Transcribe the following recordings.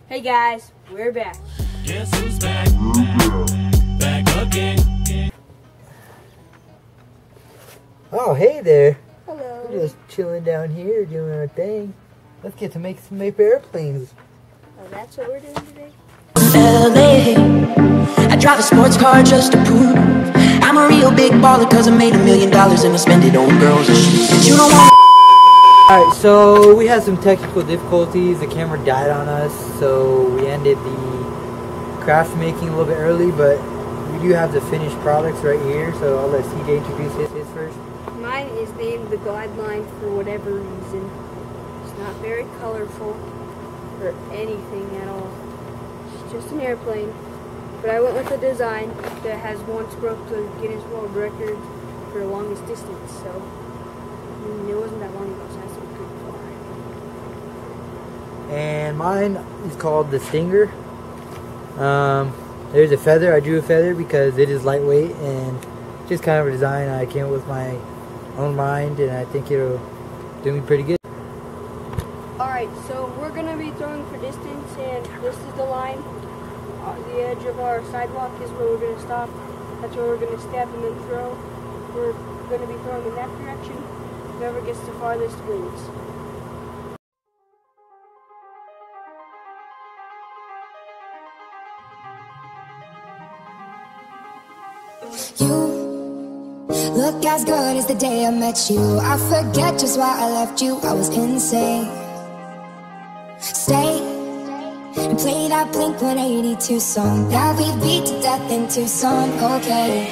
Hey guys, we're back. Guess who's back? Back again. Oh, hey there. Hello. We're just chilling down here doing our thing. Let's get to make some paper airplanes. Oh, that's what we're doing today? LA, I drive a sports car just to prove I'm a real big baller, cause I made $1 million and I spend it on girls and shoes. You don't want. Alright, so we had some technical difficulties. The camera died on us, so we ended the craft making a little bit early, but we do have the finished products right here, so I'll let CJ introduce his first. Mine is named the Glideline for whatever reason. It's not very colorful or anything at all. It's just an airplane. But I went with a design that has once broke the Guinness World Record for longest distance, so it wasn't that long ago, so that's a good far. And mine is called the Stinger. There's a feather. I drew a feather because it is lightweight and just kind of a design I came up with my own mind, and I think it'll do me pretty good. Alright, so we're going to be throwing for distance, and this is the line. The edge of our sidewalk is where we're going to stop. That's where we're going to step and then throw. We're going to be throwing in that direction. Whoever gets the farthest wins. You look as good as the day I met you. I forget just why I left you. I was insane. Stay and play that Blink-182 song that we beat to death in Tucson. Okay.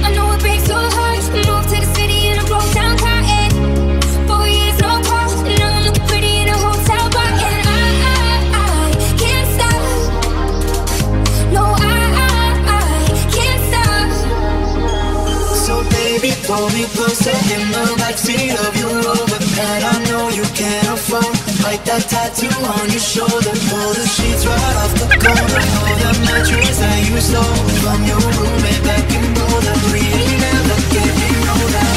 I know it breaks your heart. Moved to the city in a broke down car. 4 years, no calls. Now I'm looking pretty in a hotel bar. And I can't stop. No, I can't stop. So baby, pull me closer in the backseat of your Rover that I know you can't afford. Like that tattoo on your shoulder. Pull the sheets right off the corner. All the mattress that you stole from your roommate back in Boulder. We ain't never getting older.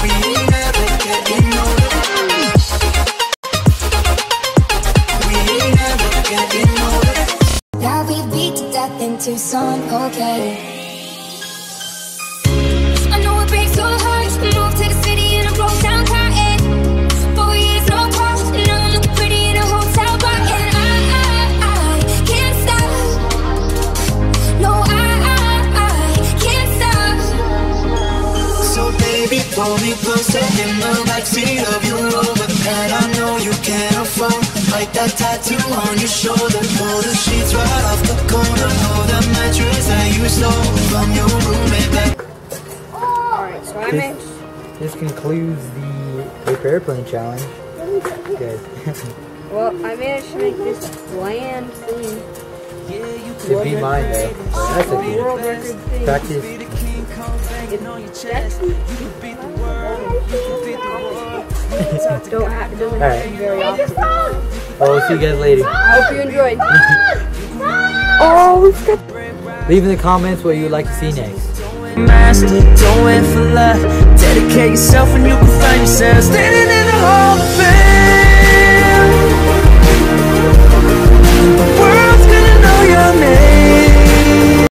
We ain't never getting older. We ain't never getting older. That we beat to death in Tucson. Okay. Moved to the city in a broke down car. 4 years, no calls. Now I'm looking pretty in a hotel bar. And I can't stop. No, I can't stop. So baby, pull me closer in the backseat of your Rover that I know you can't afford. Like that tattoo on your shoulder. Pull the sheets right off the corner. All the mattress that you stole from your roommate back. Alright, so I made... This concludes the paper airplane challenge. Good. Well, I managed to make this bland thing. To beat mine though. That's a World good record thing. practice. It doesn't happen very often. Oh, we'll see you guys later. I hope you enjoyed. Leave in the comments what you would like to see next. Master, don't wait for luck. Dedicate yourself and you can find yourself standing in the Hall of Fame. The world's gonna know your name.